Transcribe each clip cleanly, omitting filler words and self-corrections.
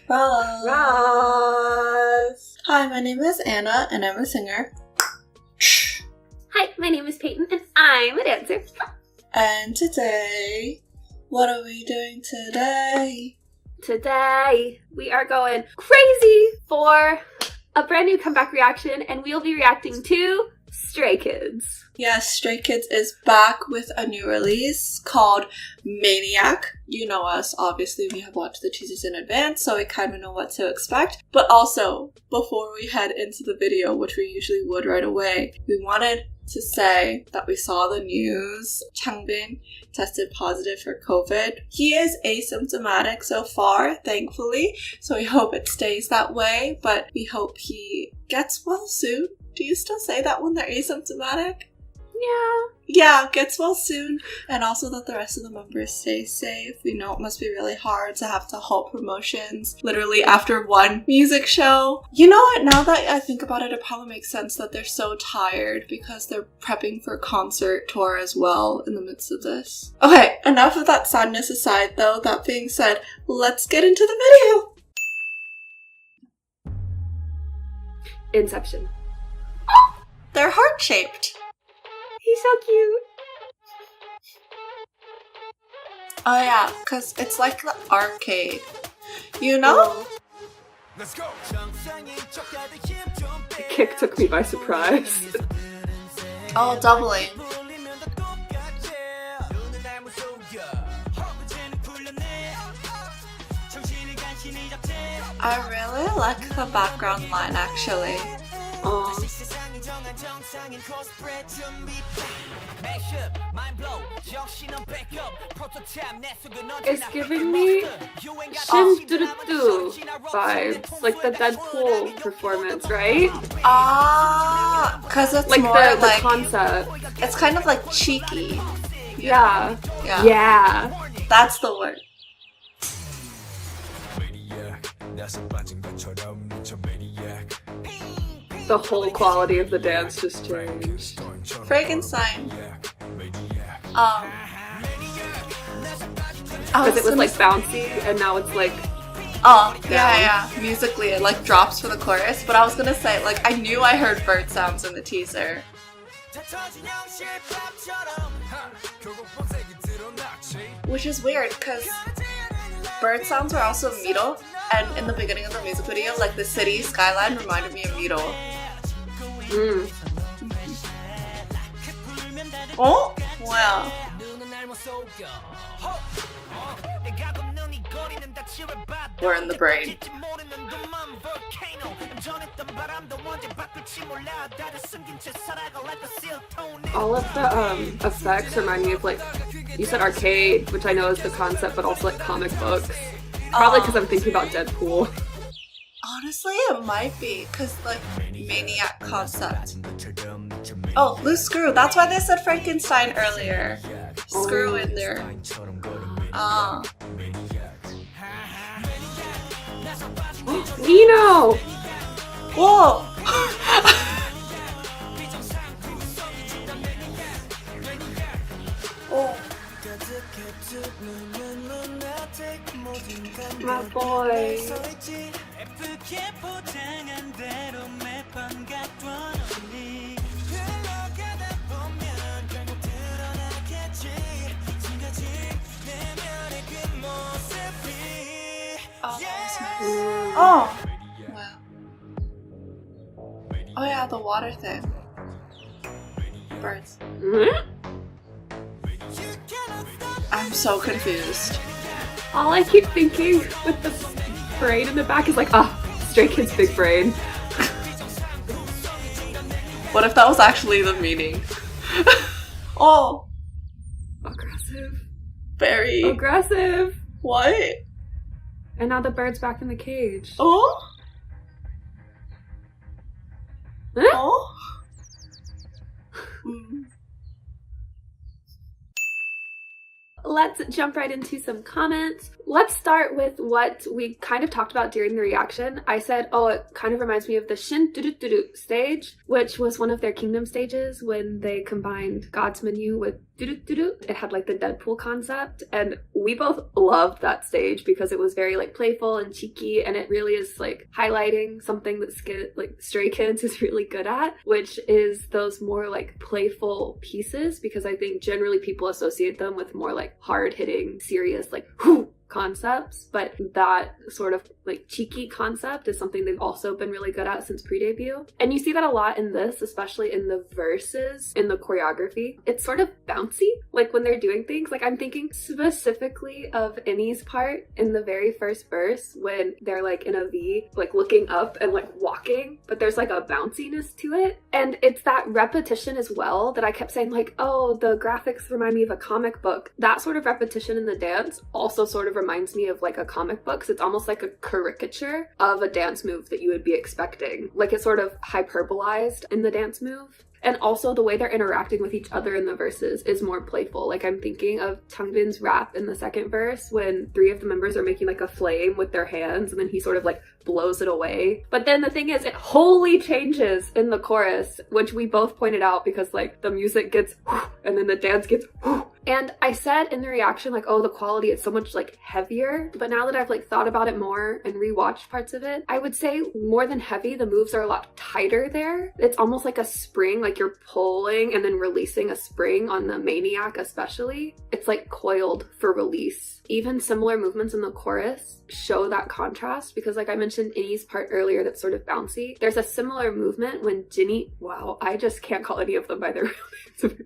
Ross. Hi, my name is Anna, and I'm a singer. Hi, my name is Peyton, and I'm a dancer. And today, what are we doing today? Today, we are going crazy for a brand new comeback reaction, and we'll be reacting to Stray Kids. Yes, Stray Kids is back with a new release called Maniac. You know us, obviously we have watched the teasers in advance, so we kind of know what to expect. But also, before we head into the video, which we usually would right away, we wanted to say that we saw the news. Changbin tested positive for COVID. He is asymptomatic so far, thankfully, so we hope it stays that way, but we hope he gets well soon. Do you still say that when they're asymptomatic? Yeah, gets well soon, and also that the rest of the members stay safe. We know it must be really hard to have to halt promotions literally after one music show. You know what, now that I think about it, it probably makes sense that they're so tired because they're prepping for a concert tour as well in the midst of this. Okay, enough of that sadness aside though. That being said, let's get into the video. Inception. They're heart-shaped. He's so cute. Oh yeah, because it's like the arcade. You know? Let's go. The kick took me by surprise. Oh, doubling. I really like the background line actually. Aww. It's giving me Shin-Duru-Du vibes, like the Deadpool performance, right? Ah, because it's Like more the like concept. it's kind of like cheeky. Yeah. Yeah. That's the word. The whole quality of the dance just changed. Frankenstein. Because it was like bouncy, and now it's like. Oh, yeah. Musically, it like drops for the chorus. But I was gonna say, like, I knew I heard bird sounds in the teaser. Which is weird, because bird sounds were also Miro, and in the beginning of the music video, like the city skyline reminded me of Miro. Oh, wow. We're in the brain. All of the effects remind me of, like, you said arcade, which I know is the concept, but also like comic books. Probably because I'm thinking about Deadpool. Honestly, it might be, because, like, Maniac concept. Oh, loose screw. That's why they said Frankenstein earlier. Screw in there. Nino! Whoa! Oh. My boy. Oh! Wow. Oh yeah, the water thing. Birds. I'm so confused. All I keep thinking with the brain in the back is like, Stray Kids big brain. What if that was actually the meaning? Oh! Aggressive. Very. Aggressive. What? And now the bird's back in the cage. Oh? Huh? Oh? let's jump right into some comments. Let's start with what we kind of talked about during the reaction. I said, oh, it kind of reminds me of the Shin Doo stage, which was one of their Kingdom stages when they combined God's Menu with Doo. It had like the Deadpool concept, and we both loved that stage because it was very like playful and cheeky, and it really is like highlighting something that Stray Kids is really good at, which is those more like playful pieces, because I think generally people associate them with more like hard-hitting, serious, like whoo concepts, but that sort of like cheeky concept is something they've also been really good at since pre-debut. And you see that a lot in this, especially in the verses, in the choreography. It's sort of bouncy, like when they're doing things. Like I'm thinking specifically of Innie's part in the very first verse when they're like in a V, like looking up and like walking, but there's like a bounciness to it. And it's that repetition as well that I kept saying like, oh, the graphics remind me of a comic book. That sort of repetition in the dance also sort of reminds me of like a comic book. So it's almost like a caricature of a dance move that you would be expecting. Like it's sort of hyperbolized in the dance move. And also the way they're interacting with each other in the verses is more playful. Like I'm thinking of Changbin's rap in the second verse when 3 of the members are making like a flame with their hands and then he sort of like blows it away. But then the thing is, it wholly changes in the chorus, which we both pointed out because like the music gets and then the dance gets and I said in the reaction like, oh, the quality is so much like heavier. But now that I've like thought about it more and rewatched parts of it, I would say more than heavy, the moves are a lot tighter there. It's almost like a spring, like you're pulling and then releasing a spring on the Maniac especially. It's like coiled for release. Even similar movements in the chorus show that contrast because like I mentioned Innie's part earlier that's sort of bouncy. There's a similar movement when Jinny, wow, I just can't call any of them by their real names.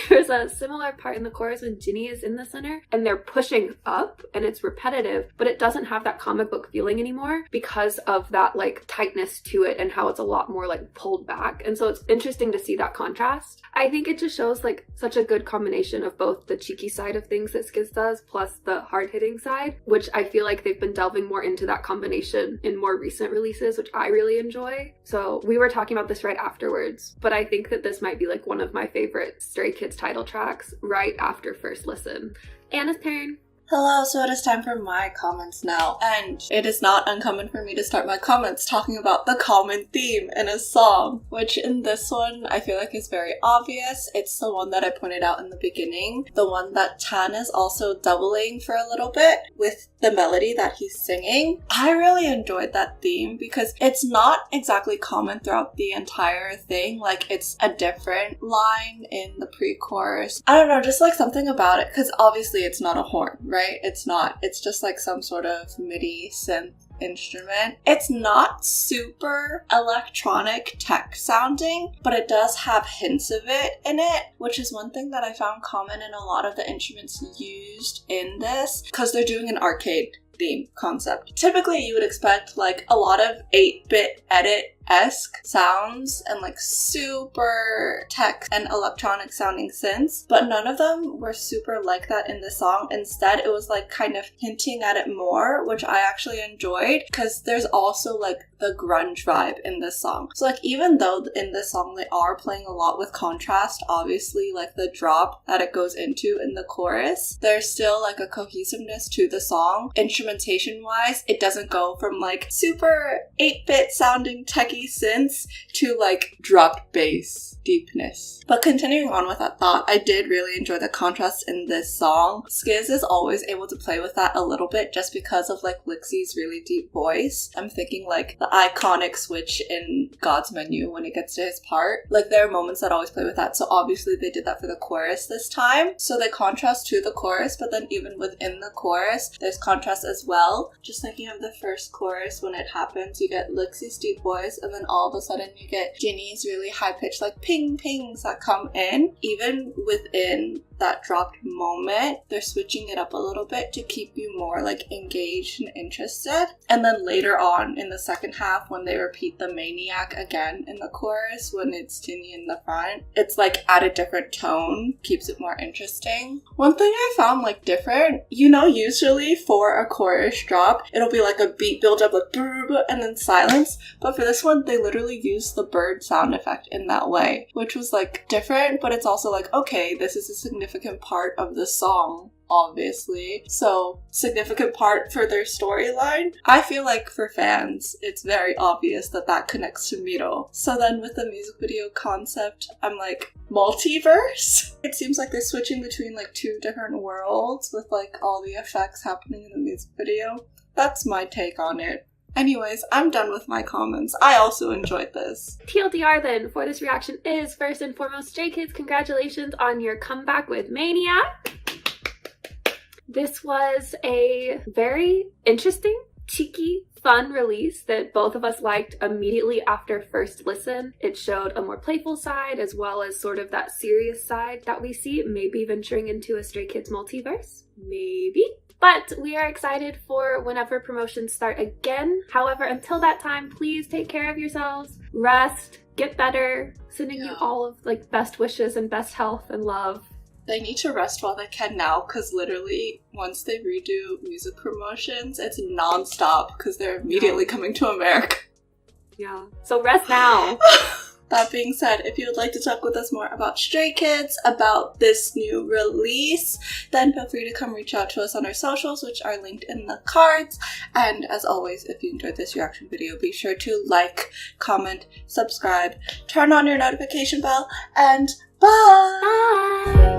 There's a similar part in the chorus when Jinny is in the center and they're pushing up and it's repetitive, but it doesn't have that comic book feeling anymore because of that like tightness to it and how it's a lot more like pulled back. And so it's interesting to see that contrast. I think it just shows like such a good combination of both the cheeky side of things that Skiz does plus the hard-hitting side, which I feel like they've been delving more into that combination in more recent releases, which I really enjoy. So we were talking about this right afterwards, but I think that this might be like one of my favorite Stray Kids title tracks right after first listen. Anna's turn. Hello, so it is time for my comments now, and it is not uncommon for me to start my comments talking about the common theme in a song, which in this one I feel like is very obvious. It's the one that I pointed out in the beginning, the one that Tan is also doubling for a little bit with the melody that he's singing. I really enjoyed that theme because it's not exactly common throughout the entire thing, like it's a different line in the pre-chorus. I don't know, just like something about it, because obviously it's not a horn, right? It's not. It's just like some sort of MIDI synth instrument. It's not super electronic tech sounding, but it does have hints of it in it, which is one thing that I found common in a lot of the instruments used in this, because they're doing an arcade theme concept. Typically you would expect like a lot of 8-bit edit-esque sounds and like super tech and electronic sounding synths, but none of them were super like that in the song. Instead it was like kind of hinting at it more, which I actually enjoyed, because there's also like the grunge vibe in this song. So like even though in this song they are playing a lot with contrast, obviously like the drop that it goes into in the chorus, there's still like a cohesiveness to the song. Instrumentation wise, it doesn't go from like super 8-bit sounding techie synths to like dropped bass deepness. But continuing on with that thought, I did really enjoy the contrast in this song. Skiz is always able to play with that a little bit just because of like Lixie's really deep voice. I'm thinking like the iconic switch in God's Menu when it gets to his part. Like there are moments that always play with that, so obviously they did that for the chorus this time. So they contrast to the chorus, but then even within the chorus, there's contrast as well. Just thinking of the first chorus, when it happens, you get Lixie's deep voice, and then all of a sudden you get Jinny's really high-pitched like ping pings that come in. Even within that dropped moment, they're switching it up a little bit to keep you more like engaged and interested. And then later on in the second half, when they repeat the Maniac again in the chorus, when it's Jinny in the front, it's like at a different tone, keeps it more interesting. One thing I found like different, you know, usually for a chorus drop, it'll be like a beat build up like and then silence, but for this one they literally used the bird sound effect in that way, which was like different, but it's also like, okay, this is a significant significant part of the song, obviously. So, significant part for their storyline. I feel like for fans, it's very obvious that that connects to Miro. So then with the music video concept, I'm like, multiverse? It seems like they're switching between like two different worlds with like all the effects happening in the music video. That's my take on it. Anyways, I'm done with my comments. I also enjoyed this. TLDR then for this reaction is, first and foremost, Stray Kids, congratulations on your comeback with Maniac. This was a very interesting, cheeky, fun release that both of us liked immediately after first listen. It showed a more playful side as well as sort of that serious side that we see, maybe venturing into a Stray Kids multiverse. Maybe. But we are excited for whenever promotions start again. However, until that time, please take care of yourselves, rest, get better. Sending you all of like best wishes and best health and love. They need to rest while they can now, because literally once they redo music promotions, it's non-stop because they're immediately coming to America. Yeah. So rest now. That being said, if you would like to talk with us more about Stray Kids, about this new release, then feel free to come reach out to us on our socials, which are linked in the cards. And as always, if you enjoyed this reaction video, be sure to like, comment, subscribe, turn on your notification bell, and bye! Bye!